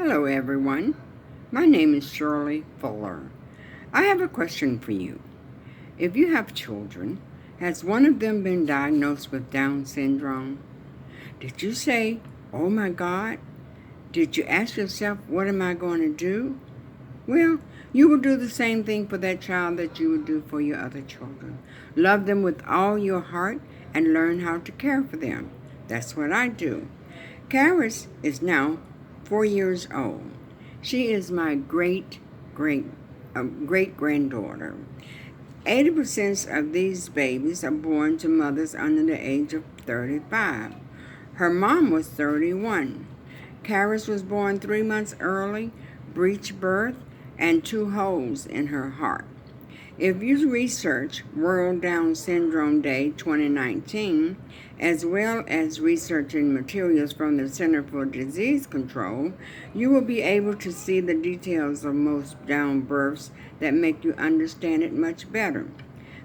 Hello, everyone. My name is Shirley Fuller. I have a question for you. If you have children, has one of them been diagnosed with Down syndrome? Did you say, "Oh my God"? Did you ask yourself, "What am I going to do?" Well, you will do the same thing for that child that you would do for your other children. Love them with all your heart and learn how to care for them. That's what I do. Karis is now 4 years old. She is my great granddaughter. 80% of these babies are born to mothers under the age of 35. Her mom was 31. Karis was born 3 months early, breech birth, and 2 holes in her heart. If you research World Down Syndrome Day 2019, as well as researching materials from the Center for Disease Control, you will be able to see the details of most Down births that make you understand it much better.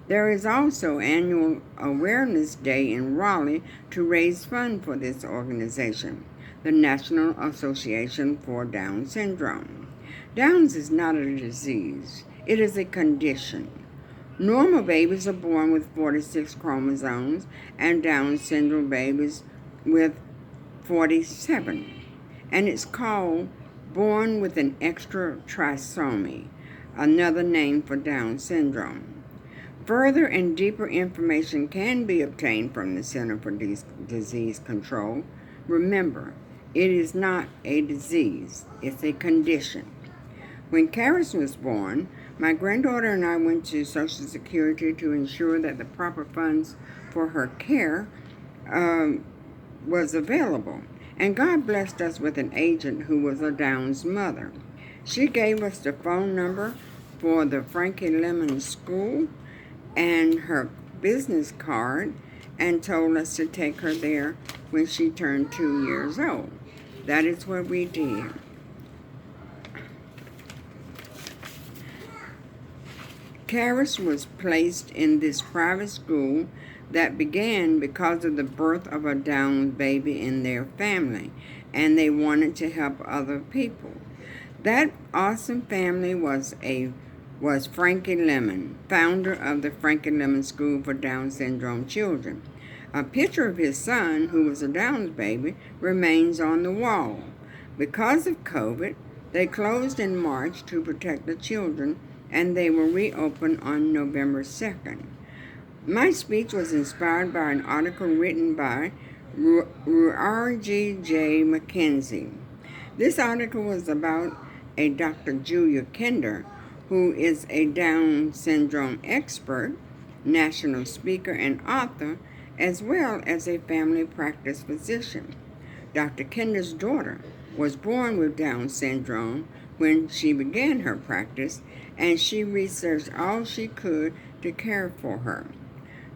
There is also annual Awareness Day in Raleigh to raise funds for this organization, the National Association for Down Syndrome. Downs is not a disease. It is a condition. Normal babies are born with 46 chromosomes and Down syndrome babies with 47. And it's called born with an extra trisomy, another name for Down syndrome. Further and deeper information can be obtained from the Center for Disease Control. Remember, it is not a disease, it's a condition. When Karis was born, my granddaughter and I went to Social Security to ensure that the proper funds for her care was available. And God blessed us with an agent who was a Down's mother. She gave us the phone number for the Frankie Lemon School and her business card and told us to take her there when she turned 2 years old. That is what we did. Karis was placed in this private school that began because of the birth of a Down baby in their family, and they wanted to help other people. That awesome family was Frankie Lemon, founder of the Frankie Lemon School for Down Syndrome Children. A picture of his son, who was a Down baby, remains on the wall. Because of COVID, they closed in March to protect the children, and they will reopen on November 2nd. My speech was inspired by an article written by R.G.J. McKenzie. This article was about a Dr. Julia Kinder, who is a Down syndrome expert, national speaker, and author, as well as a family practice physician. Dr. Kinder's daughter was born with Down syndrome when she began her practice, and she researched all she could to care for her.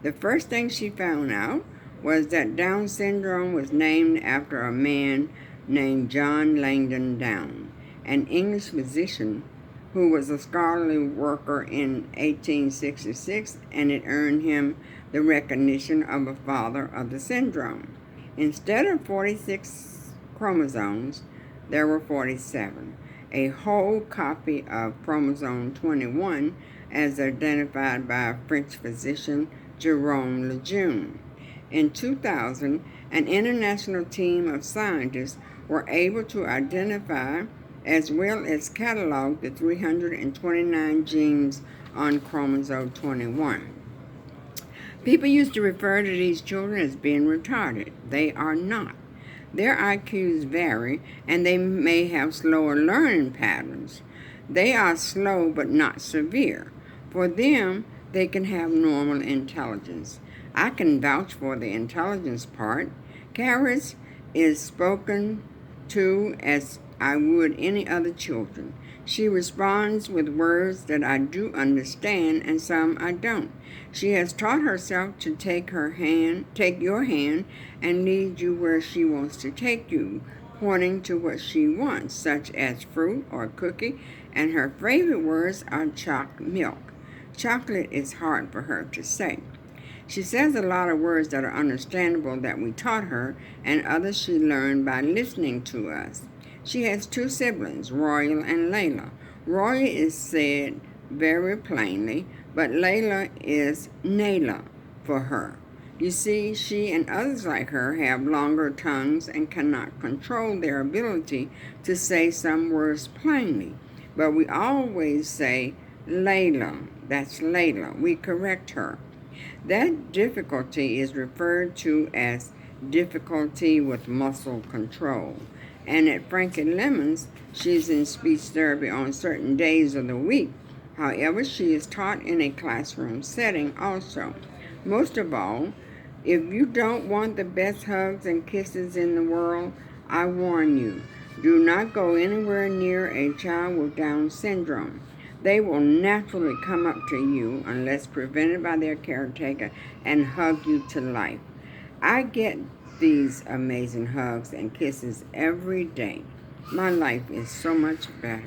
The first thing she found out was that Down syndrome was named after a man named John Langdon Down, an English physician who was a scholarly worker in 1866, and it earned him the recognition of a father of the syndrome. Instead of 46 chromosomes, there were 47. A whole copy of chromosome 21 as identified by a French physician, Jerome Lejeune. In 2000, an international team of scientists were able to identify as well as catalog the 329 genes on chromosome 21. People used to refer to these children as being retarded. They are not. Their IQs vary, and they may have slower learning patterns. They are slow but not severe. For them, they can have normal intelligence. I can vouch for the intelligence part. Karis is spoken to as I would any other children. She responds with words that I do understand and some I don't. She has taught herself to take your hand, and lead you where she wants to take you, pointing to what she wants, such as fruit or cookie, and her favorite words are milk. Chocolate is hard for her to say. She says a lot of words that are understandable that we taught her, and others she learned by listening to us. She has two siblings, Royal and Layla. Royal is said very plainly, but Layla is Nayla for her. You see, she and others like her have longer tongues and cannot control their ability to say some words plainly. But we always say Layla. That's Layla. We correct her. That difficulty is referred to as difficulty with muscle control. And at Frankie Lemons, she's in speech therapy on certain days of the week. However, she is taught in a classroom setting also. Most of all, if you don't want the best hugs and kisses in the world, I warn you, do not go anywhere near a child with Down syndrome. They will naturally come up to you unless prevented by their caretaker and hug you to life. I get these amazing hugs and kisses every day. My life is so much better.